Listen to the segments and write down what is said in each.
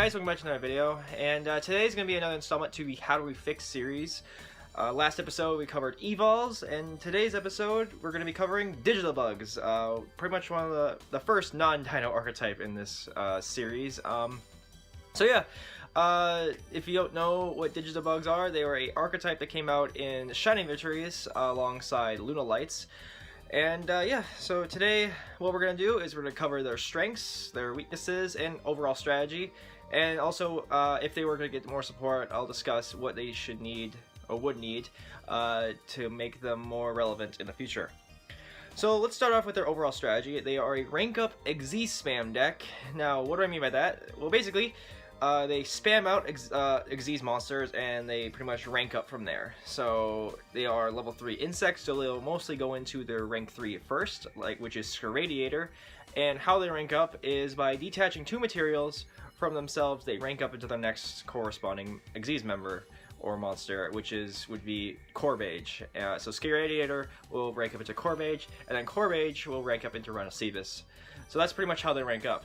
guys, welcome back to another video, and today's going to be another installment to the How Do We Fix series. Last episode we covered evols, and today's episode we're going to be covering digital bugs, pretty much one of the first non-dino archetype in this series. So yeah, if you don't know what digital bugs are, they were an archetype that came out in Shining Victories alongside Luna Lights. And yeah, so today what we're going to do is we're going to cover their strengths, their weaknesses, and overall strategy. And also, if they were going to get more support, I'll discuss what they should need, or would need, to make them more relevant in the future. So let's start off with their overall strategy. They are a rank up Xyz spam deck. Now, what do I mean by that? Well, basically, they spam out Xyz monsters and they pretty much rank up from there. So they are level 3 insects, so they'll mostly go into their rank 3 first, which is SCARADIATORE. And how they rank up is by detaching 2 materials from themselves. They rank up into the next corresponding Xyz member or monster, which would be COREBAGE. So SCARADIATORE will rank up into COREBAGE, and then COREBAGE will rank up into RHINOSEBUSE. So that's pretty much how they rank up,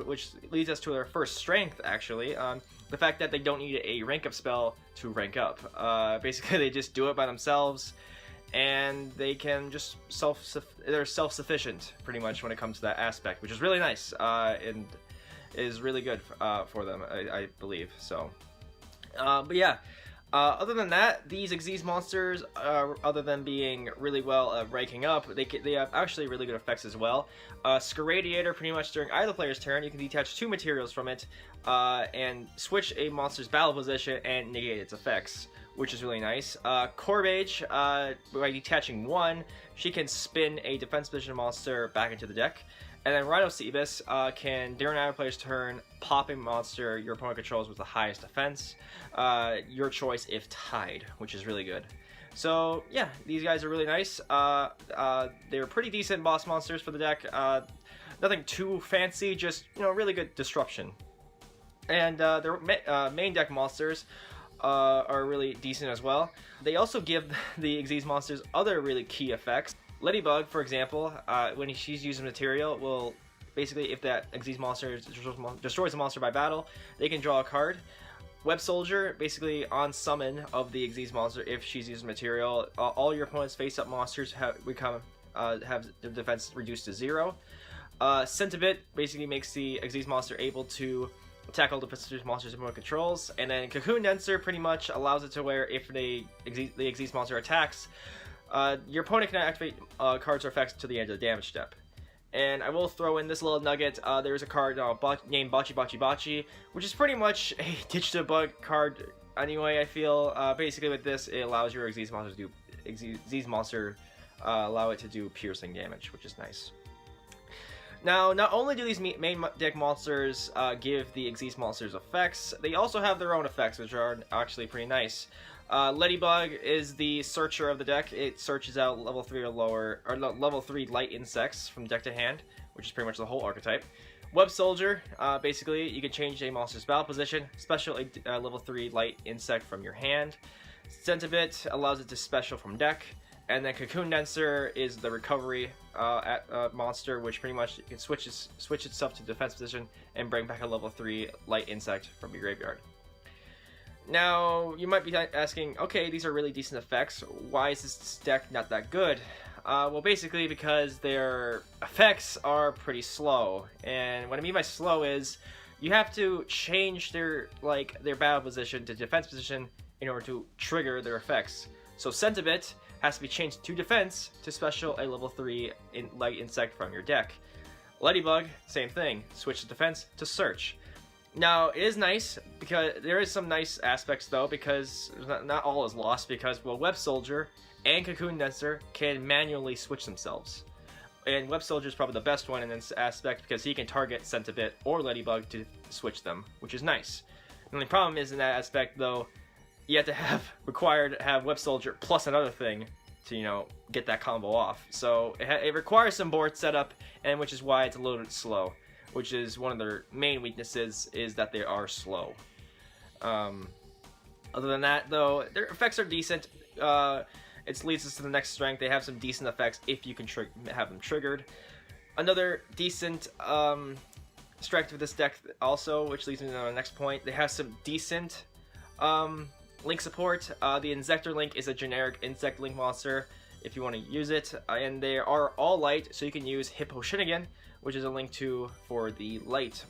which leads us to their first strength, actually. The fact that they don't need a rank up spell to rank up. Basically, they just do it by themselves, and they can just they're self-sufficient, pretty much, when it comes to that aspect, which is really nice, and is really good for them, I believe, so. But yeah, other than that, these Xyz monsters, other than being really well at ranking up, they have actually really good effects as well. SCARADIATORE, pretty much during either player's turn, you can detach 2 materials from it, and switch a monster's battle position and negate its effects, which is really nice. COREBAGE, by detaching 1, she can spin a defense position monster back into the deck. And then RHINOSEBUSE can, during either player's turn, pop a monster your opponent controls with the highest defense. Your choice if tied, which is really good. So yeah, these guys are really nice. They're pretty decent boss monsters for the deck. Nothing too fancy, just really good disruption. And their main deck monsters are really decent as well. They also give the Xyz monsters other really key effects. LEDybug, for example, when she's using material, will basically, if that Xyz monster destroys a monster by battle, they can draw a card. WEBSOLDERE, basically on summon of the Xyz monster, if she's using material, all your opponent's face-up monsters have their defense reduced to 0. CENTIBITED basically makes the Xyz monster able to attack all defensive monsters opponent controls, and then COCOONDENSERE pretty much allows it to where if the Xyz monster attacks, your opponent can activate cards or effects to the end of the damage step. And I will throw in this little nugget. There's a card named BACHIBACHIBACHIE, which is pretty much a digital bug card anyway, I feel. Basically with this, it allows your Xyz monster allow it to do piercing damage, which is nice. Now, not only do these main deck monsters give the Xyz monsters effects, they also have their own effects, which are actually pretty nice. LEDybug is the searcher of the deck. It searches out level 3 or lower, or level 3 light insects from deck to hand, which is pretty much the whole archetype. WEBSOLDERE, basically, you can change a monster's battle position, special a level 3 light insect from your hand. CENTIBITED allows it to special from deck. And then COCOONDENSERE is the recovery monster, which pretty much can switch itself to defense position and bring back a level 3 light insect from your graveyard. Now, you might be asking, okay, these are really decent effects. Why is this deck not that good? Well, basically because their effects are pretty slow. And what I mean by slow is you have to change their battle position to defense position in order to trigger their effects. So CENTIBITED has to be changed to defense to special a level 3 light insect from your deck. LEDybug, same thing. Switch to defense to search. Now, it is nice, because there is some nice aspects, though, because not all is lost, because, well, WEBSOLDERE and COCOONDENSERE can manually switch themselves. And WEBSOLDERE is probably the best one in this aspect, because he can target CENTIBITED or LEDybug to switch them, which is nice. The only problem is, in that aspect, though, you have to have WEBSOLDERE plus another thing to, get that combo off. So, it requires some board setup, and which is why it's a little bit slow. Which is one of their main weaknesses, is that they are slow. Other than that, though, their effects are decent. It leads us to the next strength. They have some decent effects if you can have them triggered. Another decent strength of this deck also, which leads me to the next point. They have some decent link support. The INZEKTOR link is a generic insect link monster if you want to use it, and they are all light, so you can use HOSHININGEN, which is a link for the light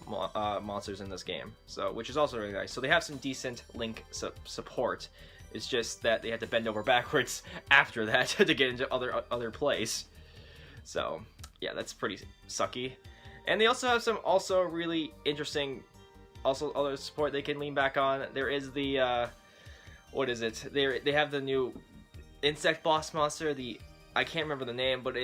monsters in this game, so which is also really nice. So they have some decent link support. It's just that they had to bend over backwards after that to get into other plays. So yeah, that's pretty sucky. And they also have some really interesting other support they can lean back on. There is the what is it? They have the new insect boss monster. I can't remember the name, but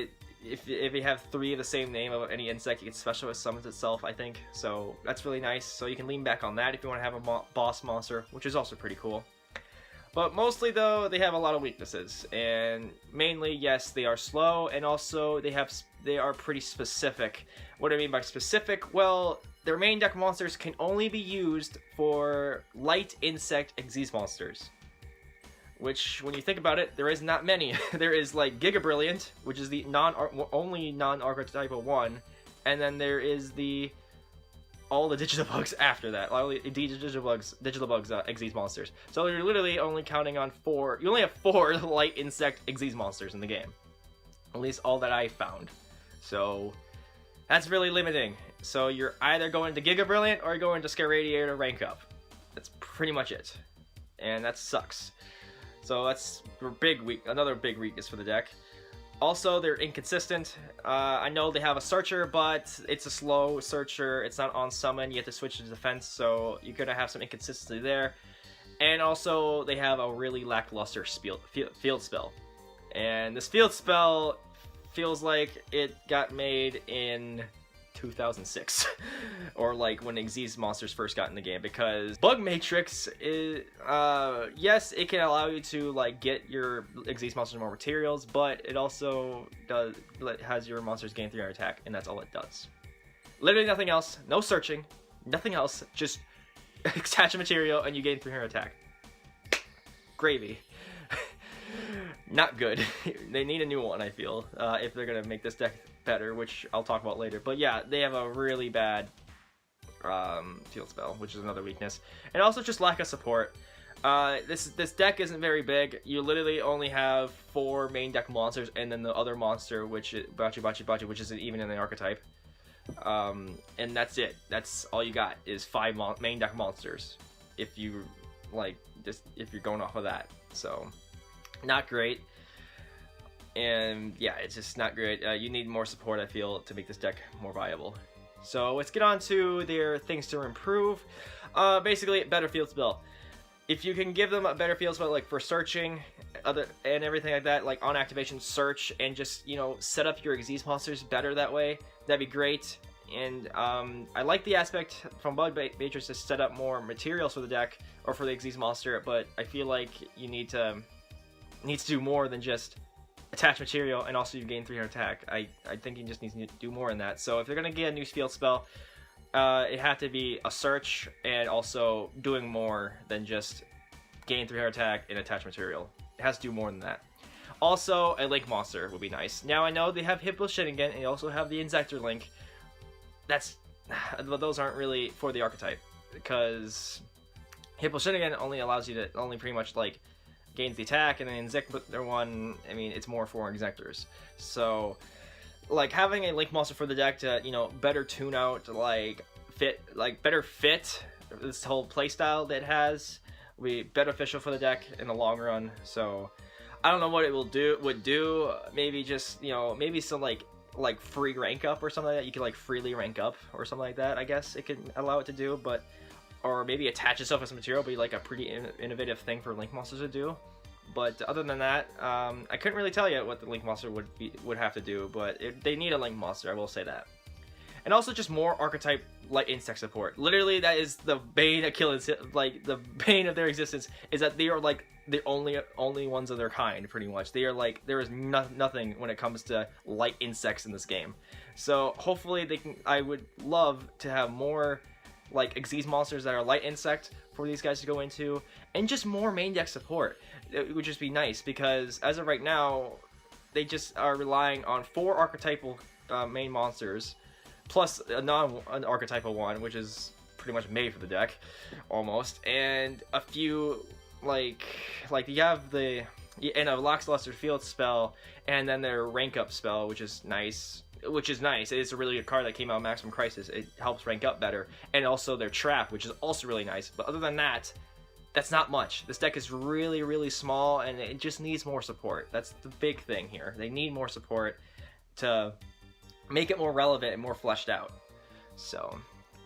if you have 3 of the same name of any insect, it gets special summons itself, I think. So that's really nice. So you can lean back on that if you want to have a boss monster, which is also pretty cool. But mostly, though, they have a lot of weaknesses, and mainly, yes, they are slow, and also they are pretty specific. What do I mean by specific? Well, their main deck monsters can only be used for light insect Xyz monsters. Which, when you think about it, there is not many. There is like GIGA-BRILLIANT, which is the only non-archetypal one, and then there is all the Digitalbugs after that. All the Digitalbugs Xyz monsters. So you're literally only counting on 4. You only have 4 light insect Xyz monsters in the game. At least all that I found. So that's really limiting. So you're either going to GIGA-BRILLIANT or you're going to SCARADIATORE to rank up. That's pretty much it. And that sucks. So that's another big weakness for the deck. Also, they're inconsistent. I know they have a searcher, but it's a slow searcher. It's not on summon. You have to switch to defense, so you're going to have some inconsistency there. And also, they have a really lackluster field spell. And this field spell feels like it got made in 2006 or like when Xyz monsters first got in the game, because Bug Matrix is yes, it can allow you to like get your Xyz monsters more materials, but it also has your monsters gain 300 attack, and that's all it does. Literally nothing else. No searching, nothing else, just attach a material and you gain 300 attack. Gravy. Not good. They need a new one, I feel, if they're gonna make this deck better, which I'll talk about later. But yeah, they have a really bad field spell, which is another weakness, and also just lack of support. This deck isn't very big. You literally only have 4 main deck monsters, and then the other monster, which is BACHIBACHIBACHIE, which isn't even in the archetype. And that's it. That's all you got is 5 main deck monsters. If you if you're going off of that, so not great. And yeah, it's just not great. You need more support, I feel, to make this deck more viable. So let's get on to their things to improve. Basically, better field spell. If you can give them a better field spell, like for searching, and everything like that, like on activation, search, and just, you know, set up your Xyz monsters better that way, that'd be great. And I like the aspect from Bug Matrix to set up more materials for the deck or for the Xyz monster, but I feel like you need to do more than just attach material and also you gain 300 attack. I think you just need to do more in that. So if they're gonna get a new field spell, it had to be a search and also doing more than just gain 300 attack and attach material. It has to do more than that. Also, a link monster would be nice. Now I know they have HOSHININGEN and they also have the INZEKTOR link. Those aren't really for the archetype, because HOSHININGEN only allows you to pretty much like gains the attack, and then INZEKTOR one, I mean, it's more for INZEKTORs. So like having a link monster for the deck to, you know, better tune out, better fit this whole playstyle that it has, would be beneficial for the deck in the long run. So I don't know what it would do. Maybe just, you know, maybe some like free rank up or something like that. You can like freely rank up or something like that, I guess it could allow it to do. But or maybe attach itself as material, be like a pretty innovative thing for link monsters to do. But other than that, I couldn't really tell you what the link monster would have to do, but they need a link monster, I will say that. And also just more archetype light insect support. Literally, that is the bane of the bane of their existence, is that they are like the only ones of their kind, pretty much. They are like, there is nothing when it comes to light insects in this game. So hopefully they can. I would love to have more like Xyz monsters that are light insect for these guys to go into, and just more main deck support. It would just be nice, because as of right now, they just are relying on 4 archetypal main monsters plus an archetypal one, which is pretty much made for the deck, almost, and a few like you have the and a Lackluster Field spell, and then their rank up spell, which is nice. It's a really good card that came out of Maximum Crisis. It helps rank up better, and also their trap, which is also really nice. But other than that, that's not much. This deck is really, really small, and it just needs more support. That's the big thing here. They need more support to make it more relevant and more fleshed out. So,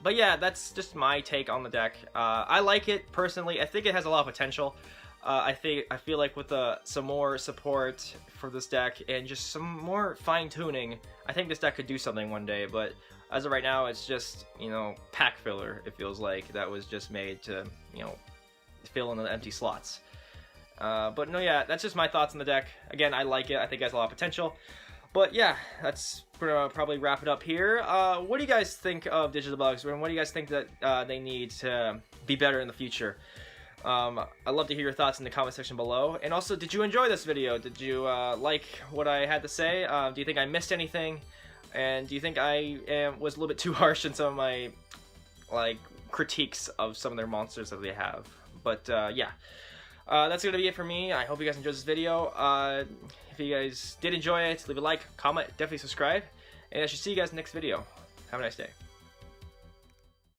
but yeah, that's just my take on the deck. I like it personally. I think it has a lot of potential. I feel like with some more support for this deck and just some more fine-tuning, I think this deck could do something one day. But as of right now, it's just, you know, pack filler. It feels like that was just made to, you know, fill in the empty slots. But no, yeah, that's just my thoughts on the deck. Again, I like it. I think it has a lot of potential. But yeah, that's gonna probably wrap it up here. What do you guys think of DigitalBugs, and what do you guys think that they need to be better in the future? I'd love to hear your thoughts in the comment section below. And also, did you enjoy this video? Did you like what I had to say? Do you think I missed anything? And do you think I was a little bit too harsh in some of my critiques of some of their monsters that they have? But yeah, that's gonna be it for me. I hope you guys enjoyed this video. If you guys did enjoy it, leave a like, comment, definitely subscribe, and I should see you guys in the next video. Have a nice day.